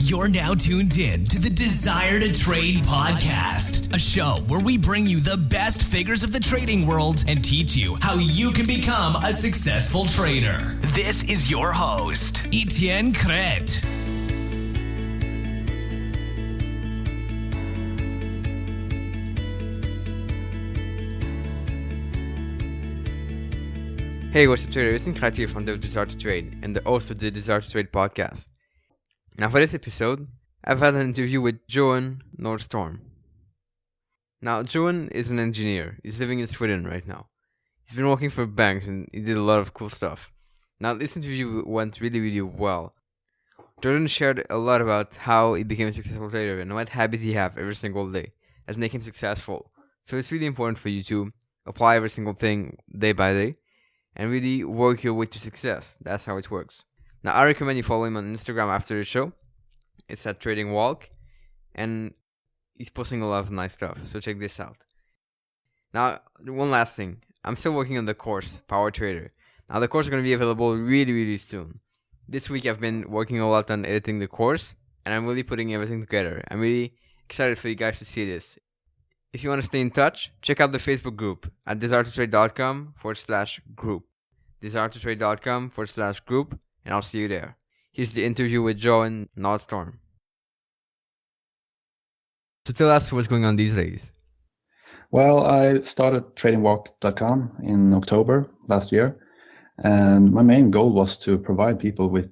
You're now tuned in to the Desire to Trade podcast, a show where we bring you the best figures of the trading world and teach you how you can become a successful trader. This is your host, Etienne Crete. Hey, what's up, trader? It's Crete here from the Desire to Trade and the host of the Desire to Trade podcast. Now, for this episode, I've had an interview with Johan Nordstrom. Now, Johan is an engineer. He's living in Sweden right now. He's been working for banks and he did a lot of cool stuff. Now, this interview went really well. Jordan shared a lot about how he became a successful trader and what habit he have every single day that make him successful. So it's really important for you to apply every single thing day by day and really work your way to success. That's how it works. Now, I recommend you follow him on Instagram after the show. It's at Trading Walk, and he's posting a lot of nice stuff, so check this out. Now, one last thing. I'm still working on the course, Power Trader. Now, the course is going to be available really soon. This week, I've been working a lot on editing the course, and I'm really putting everything together. I'm really excited for you guys to see this. If you want to stay in touch, check out the Facebook group at desiretotrade.com/group. desiretotrade.com/group, and I'll see you there. Here's the interview with Johan Nordstrom. So tell us what's going on these days. Well, I started tradingwalk.com in October last year, and my main goal was to provide people with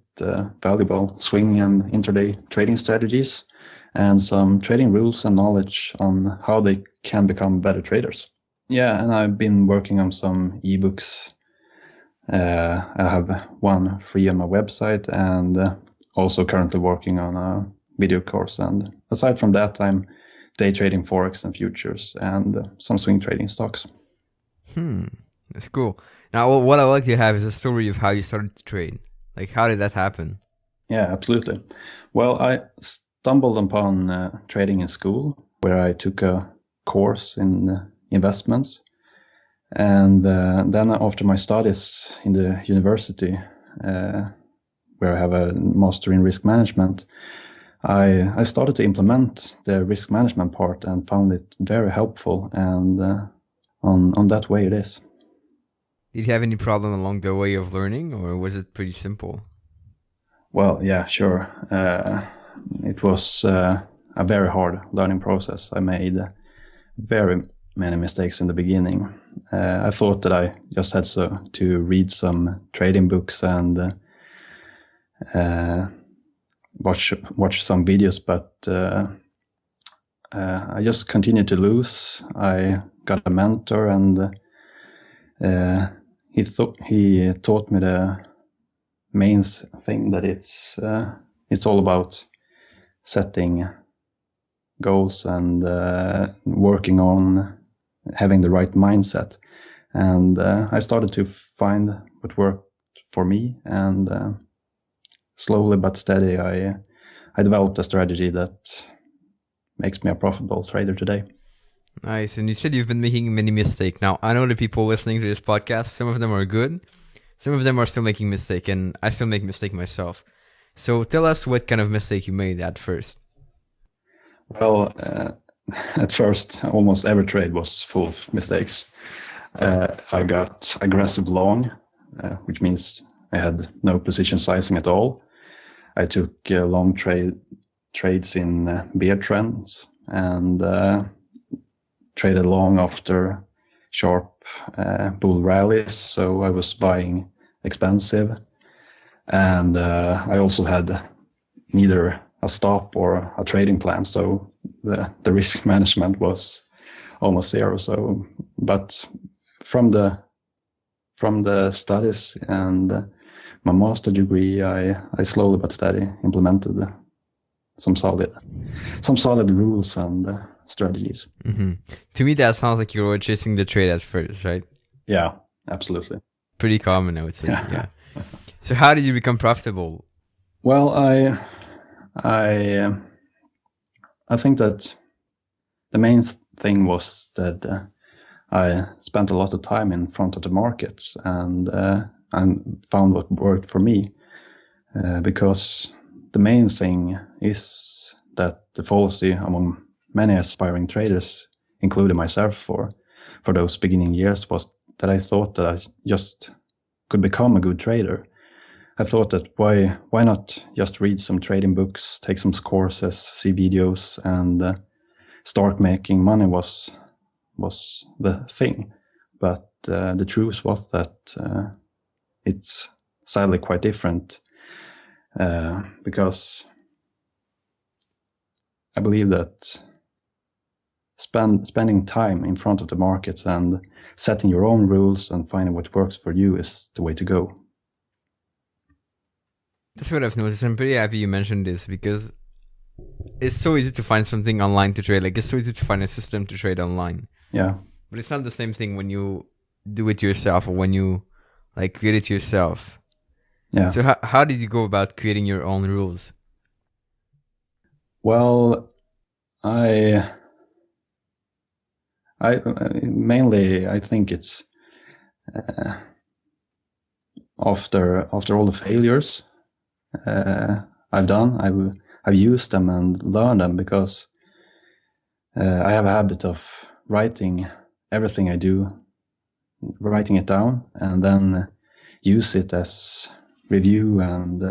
valuable swing and intraday trading strategies and some trading rules and knowledge on how they can become better traders. Yeah, and I've been working on some ebooks. I have one free on my website and also currently working on a video course. And aside from that, I'm day trading Forex and futures and some swing trading stocks. That's cool. Now, what I like to have is a story of how you started to trade. Like, how did that happen? Yeah, absolutely. Well, I stumbled upon trading in school where I took a course in investments. And then after my studies in the university, where I have a master in risk management, I started to implement the risk management part and found it very helpful. And on that way it is. Did you have any problem along the way of learning, or was it pretty simple? Well, yeah, sure. It was a very hard learning process. I made very many mistakes in the beginning. I thought that I just had to read some trading books and watch some videos, but I just continued to lose. I got a mentor, and he taught me the main thing, that it's all about setting goals and working on having the right mindset. And I started to find what worked for me, and slowly but steady I developed a strategy that makes me a profitable trader today. Nice. And you said you've been making many mistakes. Now, I know the people listening to this podcast, some of them are good, some of them are still making mistakes, and I still make mistakes myself. So tell us what kind of mistake you made at first. Well, at first, almost every trade was full of mistakes. I got aggressive long, which means I had no position sizing at all. I took long trades in bear trends and traded long after sharp bull rallies, so I was buying expensive. And I also had neither a stop or a trading plan, so the risk management was almost zero. So, but from the studies and my master degree, I slowly but steady implemented some solid rules and strategies. Mm-hmm. To me, that sounds like you were chasing the trade at first, right? Yeah, absolutely. Pretty common, I would say. Yeah. So how did you become profitable? Well, I think that the main thing was that I spent a lot of time in front of the markets and found what worked for me, because the main thing is that the fallacy among many aspiring traders, including myself for those beginning years, was that I thought that I just could become a good trader. I thought that why not just read some trading books, take some courses, see videos, and start making money was the thing. But the truth was that it's sadly quite different, because I believe that spending time in front of the markets and setting your own rules and finding what works for you is the way to go. That's what I've noticed. I'm pretty happy you mentioned this because it's so easy to find something online to trade. Like, it's so easy to find a system to trade online. Yeah. But it's not the same thing when you do it yourself or when you like create it yourself. Yeah. So how did you go about creating your own rules? Well, I mainly I think it's after all the failures I've done, I've used them and learned them, because I have a habit of writing everything I do, writing it down, and then use it as review and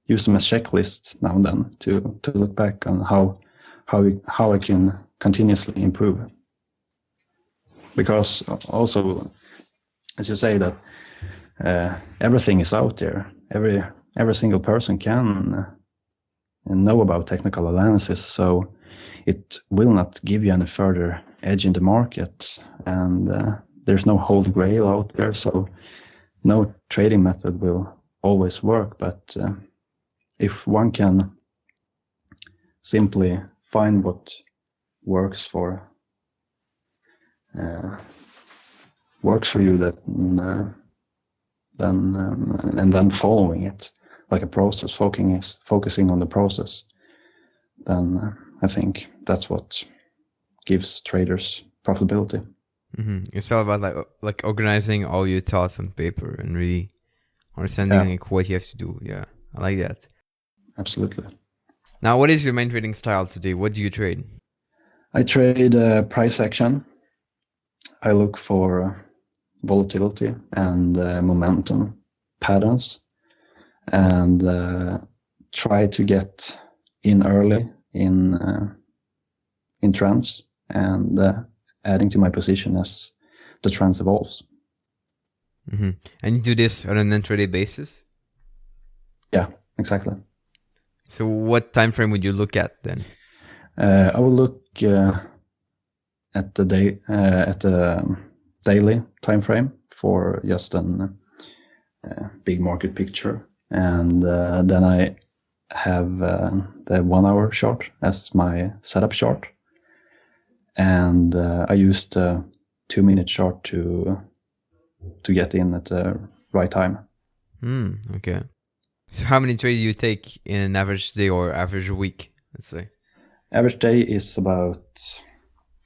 use them as checklists now and then to look back on how I can continuously improve. Because also, as you say, that everything is out there. Every single person can know about technical analysis, so it will not give you any further edge in the market. And there's no holy grail out there, so no trading method will always work. But if one can simply find what works for you, that then following it like a process, focusing on the process, then I think that's what gives traders profitability. Mm-hmm. It's all about like organizing all your thoughts on paper and really understanding like what you have to do. Yeah, I like that. Absolutely. Now, what is your main trading style today? What do you trade? I trade price action. I look for volatility and momentum patterns, and try to get in early in trends, and adding to my position as the trends evolves. Mm-hmm. And you do this on an intraday basis? Yeah, exactly. So what time frame would you look at then? I will look at the daily time frame for just a big market picture, and then I have the 1 hour chart as my setup chart, and I use the 2 minute chart to get in at the right time. Okay. So how many trades do you take in an average day or average week, let's say? Average day is about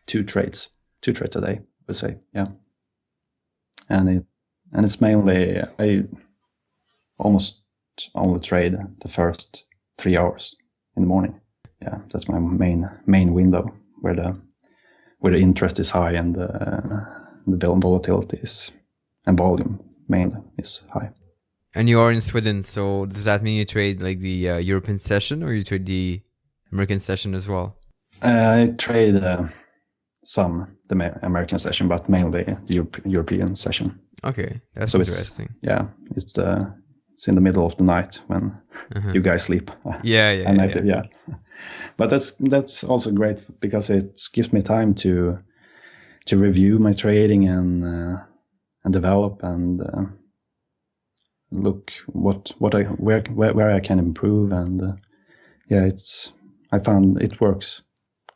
2 trades a day, I would say. Yeah. And it's mainly, I almost only trade the first 3 hours in the morning. Yeah, that's my main window where the interest is high and the volatility is, and volume mainly is high. And you are in Sweden, so does that mean you trade like the European session, or you trade the American session as well? I trade the American session, but mainly the European session. Okay, that's so interesting. It's in the middle of the night when you guys sleep. Yeah. But that's also great because it gives me time to review my trading and develop and look where I can improve, and I found it works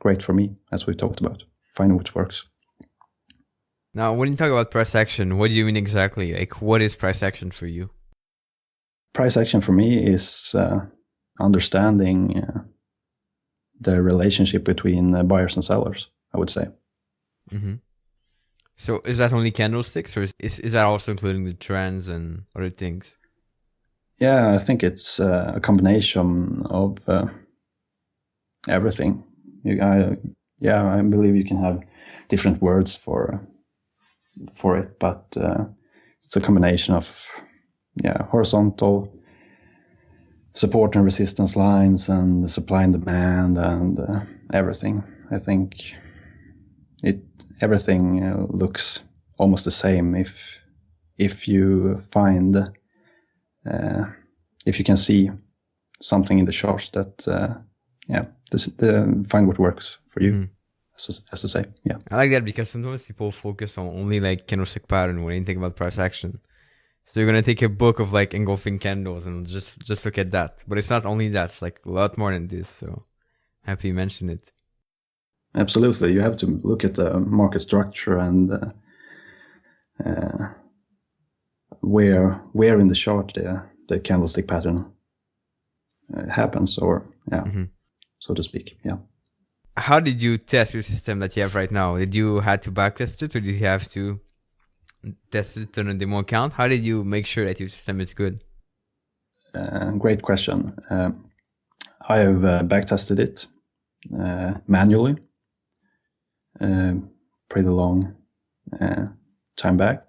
great for me, as we talked about, finding which works. Now, when you talk about price action, what do you mean exactly? Like, what is price action for you? Price action for me is understanding the relationship between buyers and sellers, I would say. Mm-hmm. So is that only candlesticks, or is that also including the trends and other things? Yeah, I think it's a combination of everything. I believe you can have different words for it, but it's a combination of horizontal support and resistance lines and supply and demand and everything. I think everything looks almost the same if you find if you can see something in the charts that find what works for you. As to say, yeah. I like that because sometimes people focus on only like candlestick pattern when you think about price action. So you're gonna take a book of like engulfing candles and just look at that. But it's not only that; it's like a lot more than this. So happy you mentioned it. Absolutely, you have to look at the market structure and where in the chart the candlestick pattern happens, or so to speak. Yeah. How did you test your system that you have right now? Did you have to backtest it, or did you have to test it on a demo account? How did you make sure that your system is good? Great question. I have backtested it manually, pretty long time back.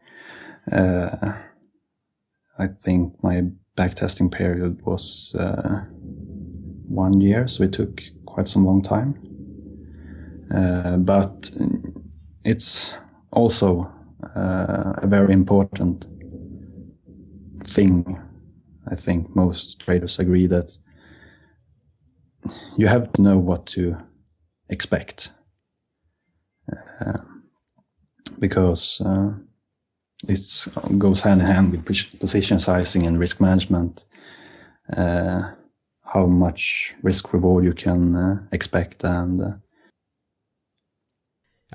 I think my backtesting period was 1 year, so it took quite some long time. But it's also a very important thing. I think most traders agree that you have to know what to expect, because it goes hand in hand with position sizing and risk management, how much risk reward you can expect. And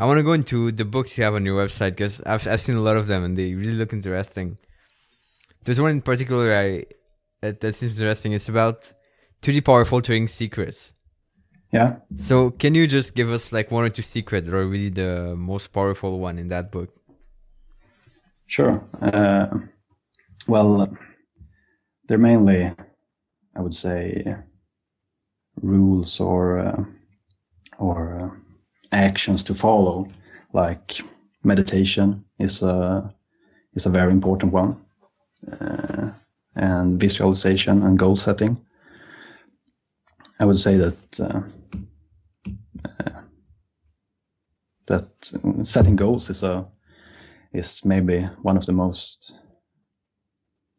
I want to go into the books you have on your website because I've seen a lot of them and they really look interesting. There's one in particular that seems interesting. It's about 2D powerful trading secrets. Yeah. So can you just give us like one or two secrets that are really the most powerful one in that book? Sure. Well, they're mainly, I would say, rules or actions to follow. Like meditation is a very important one, and visualization and goal setting. I would say that setting goals is maybe one of the most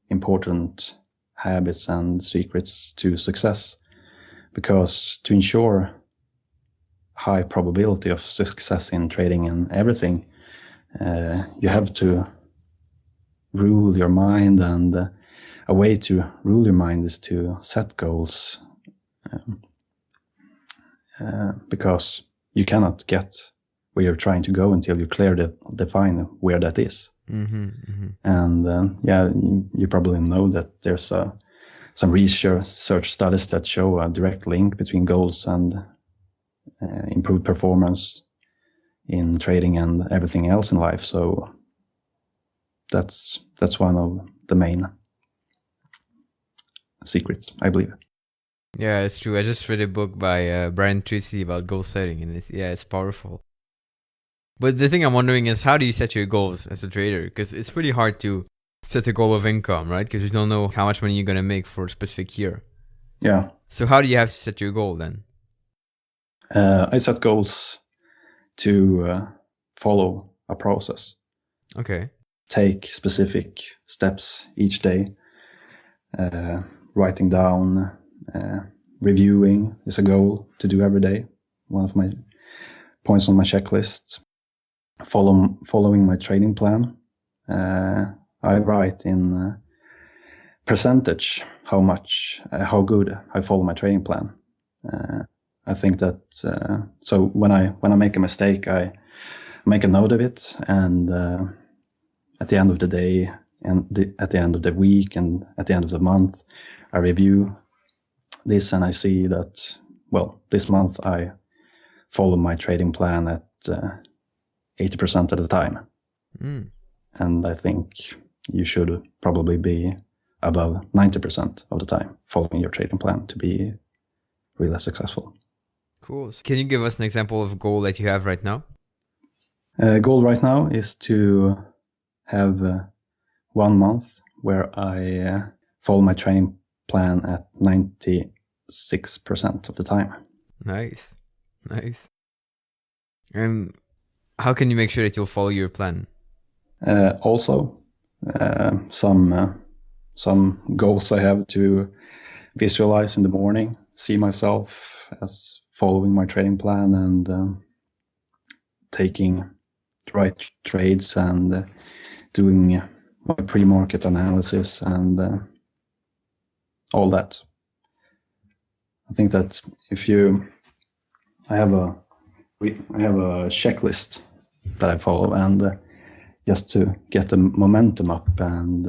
important habits and secrets to success, because to ensure high probability of success in trading and everything, you have to rule your mind, and a way to rule your mind is to set goals, because you cannot get where you're trying to go until you clearly define where that is. And you probably know that there's some research studies that show a direct link between goals and improved performance in trading and everything else in life. So that's one of the main secrets, I believe. Yeah, it's true. I just read a book by Brian Tracy about goal setting, and it's powerful. But the thing I'm wondering is, how do you set your goals as a trader? Because it's pretty hard to set a goal of income, right? Because you don't know how much money you're going to make for a specific year. Yeah. So how do you have to set your goal then? I set goals to follow a process. Okay. Take specific steps each day. Writing down, reviewing is a goal to do every day. One of my points on my checklist. Following my trading plan. I write in percentage how good I follow my trading plan. I think that so when I make a mistake, I make a note of it, and at the end of the day, and at the end of the week, and at the end of the month, I review this, and I see that, well, this month I follow my trading plan at 80% of the time. And I think you should probably be above 90% of the time following your trading plan to be really successful. Cool. So can you give us an example of a goal that you have right now? Goal right now is to have 1 month where I follow my training plan at 96% of the time. Nice. And how can you make sure that you'll follow your plan? Also, some goals I have to visualize in the morning, see myself as following my trading plan and taking the right trades and doing my pre-market analysis and all that. I think that I have a checklist that I follow, and just to get the momentum up and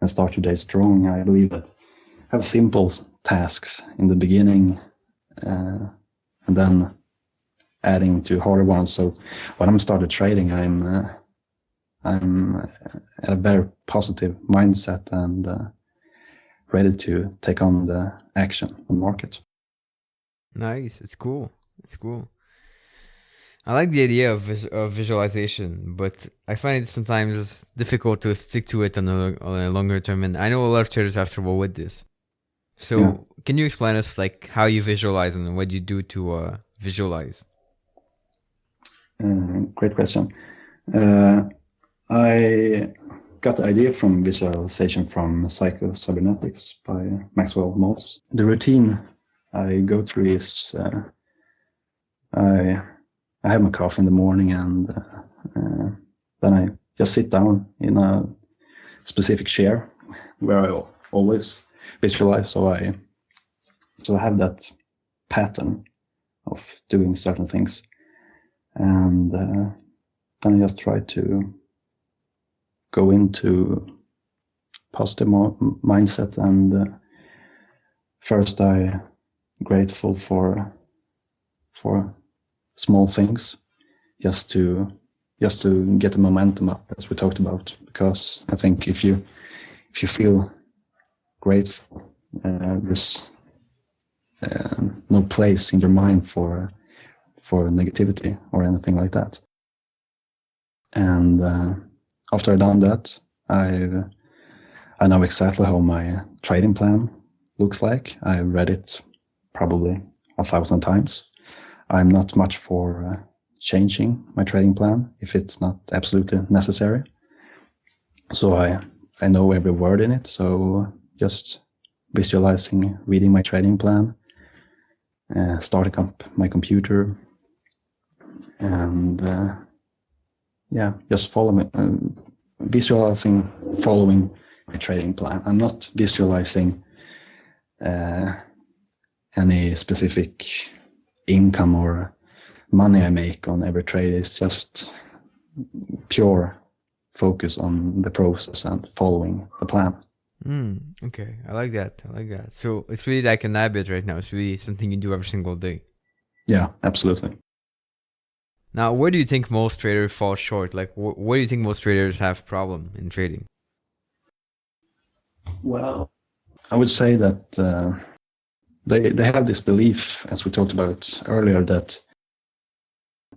start your day strong, I believe that have simple tasks in the beginning and then adding to harder ones. So when I'm started trading, I'm at a very positive mindset and ready to take on the action on the market. Nice. It's cool. I like the idea of visualization, but I find it sometimes difficult to stick to it on a longer term. And I know a lot of traders have trouble with this. So Can you explain us like how you visualize and what you do to visualize? Great question. I got the idea from visualization from Psycho-Cybernetics by Maxwell Maltz. The routine I go through is I have my coffee in the morning and then I just sit down in a specific chair where I always visualize. So I have that pattern of doing certain things, and then I just try to go into positive mindset. And first, I grateful for small things, just to get the momentum up, as we talked about. Because I think if you feel grateful, there's no place in your mind for negativity or anything like that. And after I've done that, I know exactly how my trading plan looks like. I read it probably 1,000 times. I'm not much for changing my trading plan if it's not absolutely necessary. So I know every word in it. So just visualizing, reading my trading plan, starting up my computer, and just visualizing, following my trading plan. I'm not visualizing any specific income or money I make on every trade. It's just pure focus on the process and following the plan. Okay, I like that. So it's really like an habit right now. It's really something you do every single day. Yeah, absolutely. Now, where do you think most traders fall short? Like, where do you think most traders have problem in trading? Well, I would say that they have this belief, as we talked about earlier, that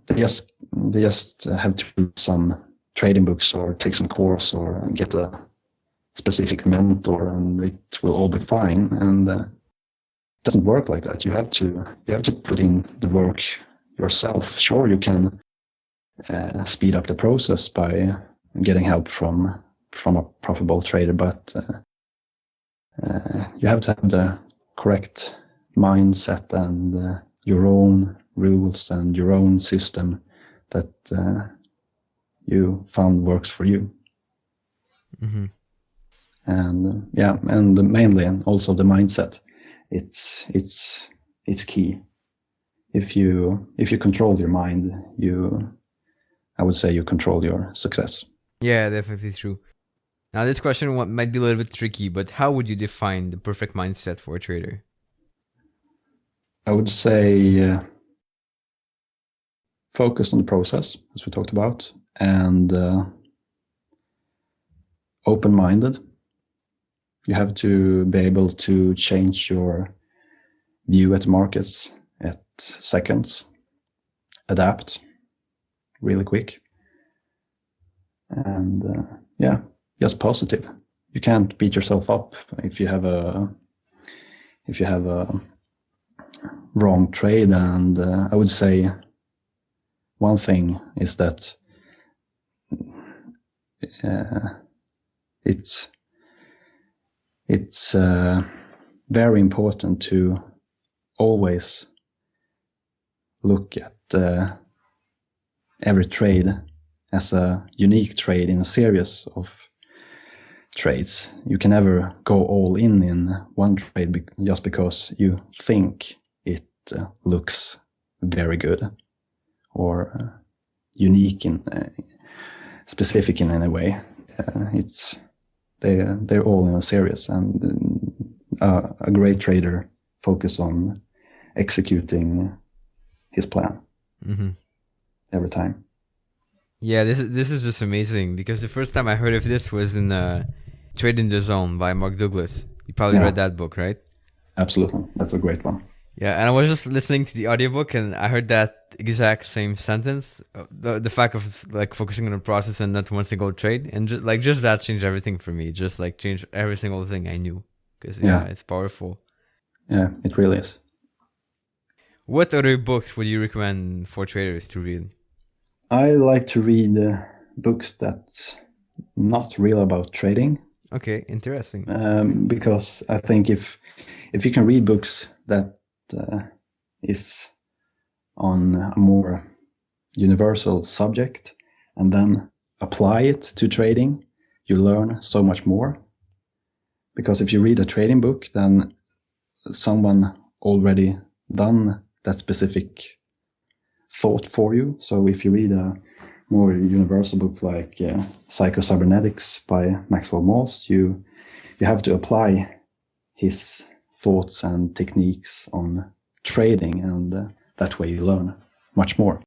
they just have to read some trading books or take some course or get a specific mentor and it will all be fine. And it doesn't work like that. You have to put in the work yourself. Sure, you can speed up the process by getting help from a profitable trader, but you have to have the correct mindset and your own rules and your own system that you found works for you. Mm-hmm. And and mainly, and also the mindset, it's key. If you control your mind, I would say you control your success. Yeah, definitely true. Now, this question might be a little bit tricky, but how would you define the perfect mindset for a trader? I would say focus on the process, as we talked about, and open-minded. You have to be able to change your view at markets at seconds, adapt really quick, and just positive. You can't beat yourself up if you have a wrong trade. And I would say one thing is that it's very important to always look at every trade as a unique trade in a series of trades. You can never go all in one trade just because you think it looks very good or unique in specific in any way. They're all in a series, and a great trader focus on executing his plan every time. Yeah, this is just amazing, because the first time I heard of this was in Trade in the Zone by Mark Douglas. You probably read that book, right? Absolutely. That's a great one. Yeah, and I was just listening to the audiobook and I heard that exact same sentence. The fact of like focusing on the process and not one single trade, and just that changed everything for me. Just like changed every single thing I knew, because it's powerful. Yeah, it really is. What other books would you recommend for traders to read? I like to read books that's not real about trading. Okay, interesting. Because I think if you can read books that is on a more universal subject and then apply it to trading, you learn so much more. Because if you read a trading book, then someone already done that specific thought for you. So if you read a more universal book like Psycho-Cybernetics by Maxwell Maltz, you have to apply his thoughts and techniques on trading, and that way you learn much more.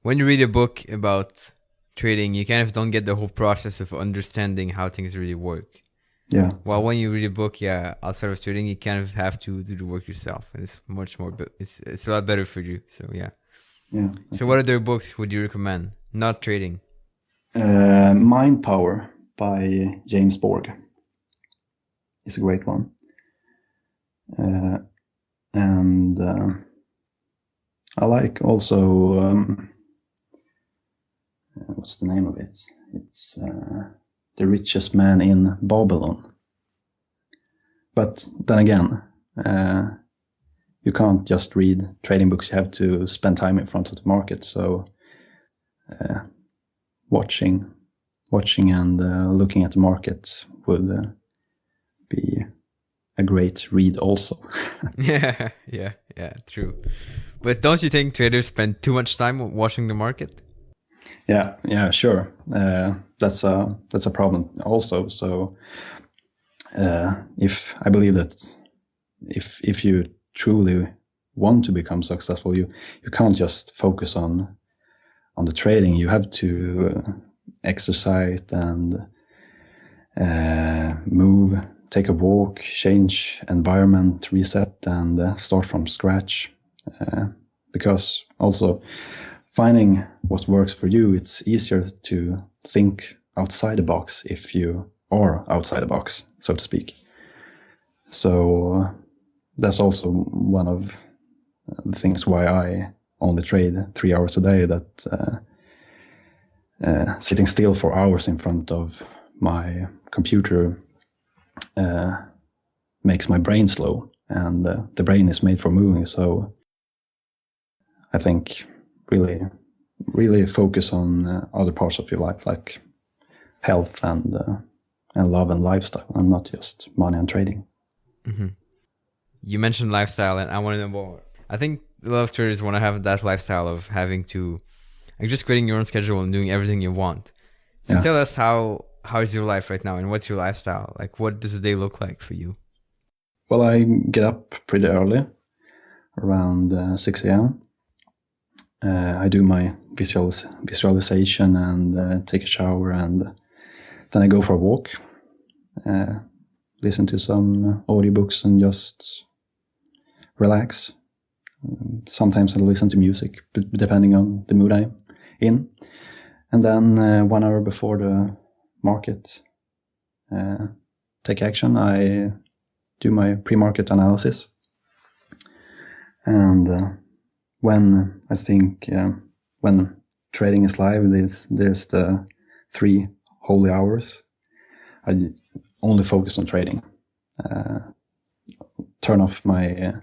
When you read a book about trading, you kind of don't get the whole process of understanding how things really work. Yeah. Well, when you read a book, outside of trading, you kind of have to do the work yourself, and it's much more. It's a lot better for you. So yeah. Yeah. So what other books would you recommend? Not trading. Mind Power by James Borg is a great one. And I like also what's the name of it? It's The Richest Man in Babylon. But then again, you can't just read trading books. You have to spend time in front of the market. So watching and looking at the market would be a great read also. yeah, true. But don't you think traders spend too much time watching the market? Yeah, sure. That's a problem also. So if I believe that if you truly want to become successful, you can't just focus on the trading. You have to exercise and move, take a walk, change environment, reset, and start from scratch. Because also finding what works for you, it's easier to think outside the box if you are outside the box, so to speak. So that's also one of the things why I only trade 3 hours a day, that sitting still for hours in front of my computer makes my brain slow, and the brain is made for moving. So I think really focus on other parts of your life, like health and love and lifestyle, and not just money and trading. Mm-hmm. You mentioned lifestyle, and I want to know more. I think a lot of traders want to have that lifestyle of having to, like, just creating your own schedule and doing everything you want. So tell us how is your life right now, and what's your lifestyle? Like, what does a day look like for you? Well, I get up pretty early, around 6 a.m. I do my visualization and take a shower and Then I go for a walk, listen to some audiobooks and just relax. Sometimes I listen to music, depending on the mood I'm in. And then 1 hour before the market take action, I do my pre-market analysis. And when trading is live, there's the 3 holy hours. I only focus on trading. Turn off my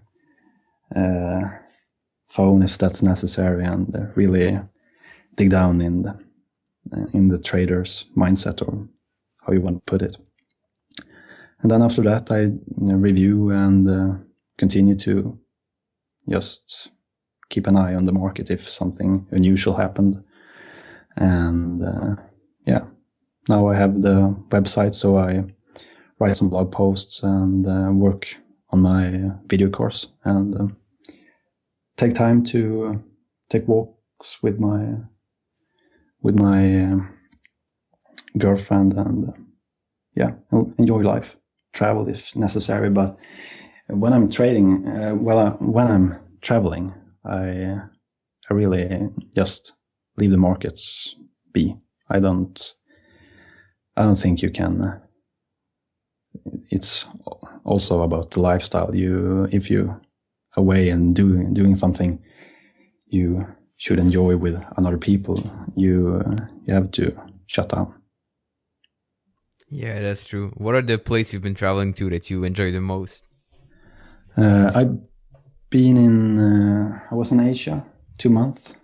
phone if that's necessary, and really dig down in the trader's mindset, or how you want to put it. And then after that, I review and continue to just keep an eye on the market if something unusual happened. And now I have the website, so I write some blog posts and work on my video course, and take time to take walks with my girlfriend, and enjoy life. Travel if necessary, but when I'm trading, when I'm traveling, I really just leave the markets be. I don't think you can. It's also about the lifestyle. If you away and doing something you should enjoy with another people, you have to shut down. Yeah, that's true. What are the places you've been traveling to that you enjoy the most? I've been I was in Asia 2 months,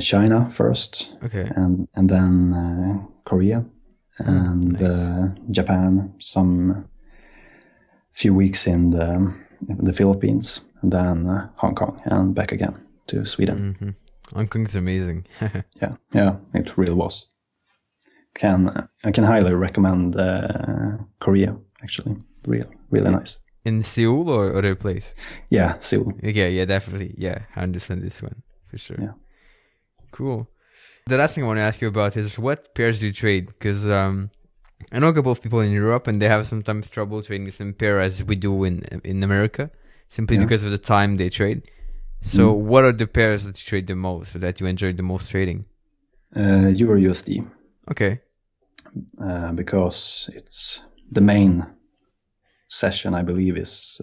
China first, okay, and then Korea, and nice. Japan, some few weeks in the Philippines, and then Hong Kong, and back again to Sweden. Mm-hmm. Hong Kong's amazing. yeah, it really was. I can highly recommend Korea, actually. Really nice. In Seoul or other place? Yeah, Seoul. Yeah, definitely. Yeah, I understand this one for sure. Yeah. Cool. The last thing I want to ask you about is what pairs do you trade? Because I know a couple of people in Europe, and they have sometimes trouble trading the same pair as we do in America, simply because of the time they trade. So what are the pairs that you trade the most, or that you enjoy the most trading? Euro USD. Okay. Because it's the main session, I believe, is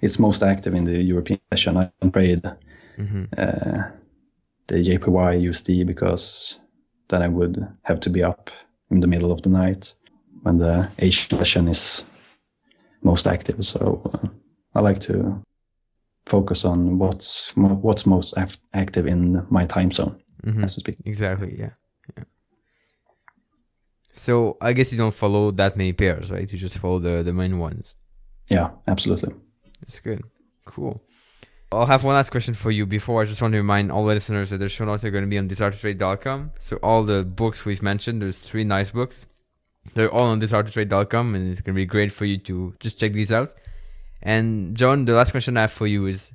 it's most active in the European session. I don't trade the JPY USD, because then I would have to be up in the middle of the night when the Asian session is most active. So I like to focus on what's most active in my time zone, as to speak. Exactly, yeah. So I guess you don't follow that many pairs, right? You just follow the main ones. Yeah, absolutely. That's good. Cool. I'll have one last question for you before. I just want to remind all the listeners that their show notes are going to be on thisarttotrade.com. So all the books we've mentioned, there's 3 nice books. They're all on thisarttotrade.com, and it's going to be great for you to just check these out. And John, the last question I have for you is,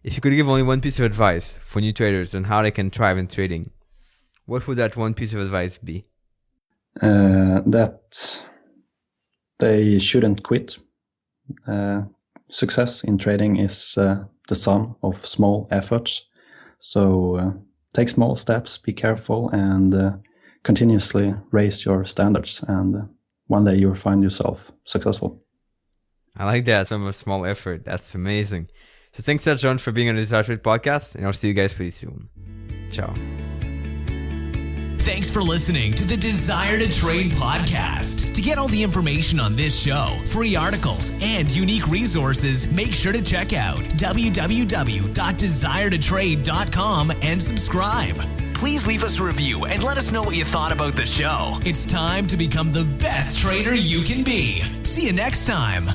if you could give only one piece of advice for new traders on how they can thrive in trading, what would that one piece of advice be? That they shouldn't quit. Success in trading is the sum of small efforts. So take small steps, be careful, and continuously raise your standards. And one day you'll find yourself successful. I like that. Some of small effort. That's amazing. So thanks, John, for being on the Desire to Trade podcast, and I'll see you guys pretty soon. Ciao. Thanks for listening to the Desire to Trade podcast. To get all the information on this show, free articles, and unique resources, make sure to check out www.desiretotrade.com and subscribe. Please leave us a review and let us know what you thought about the show. It's time to become the best trader you can be. See you next time.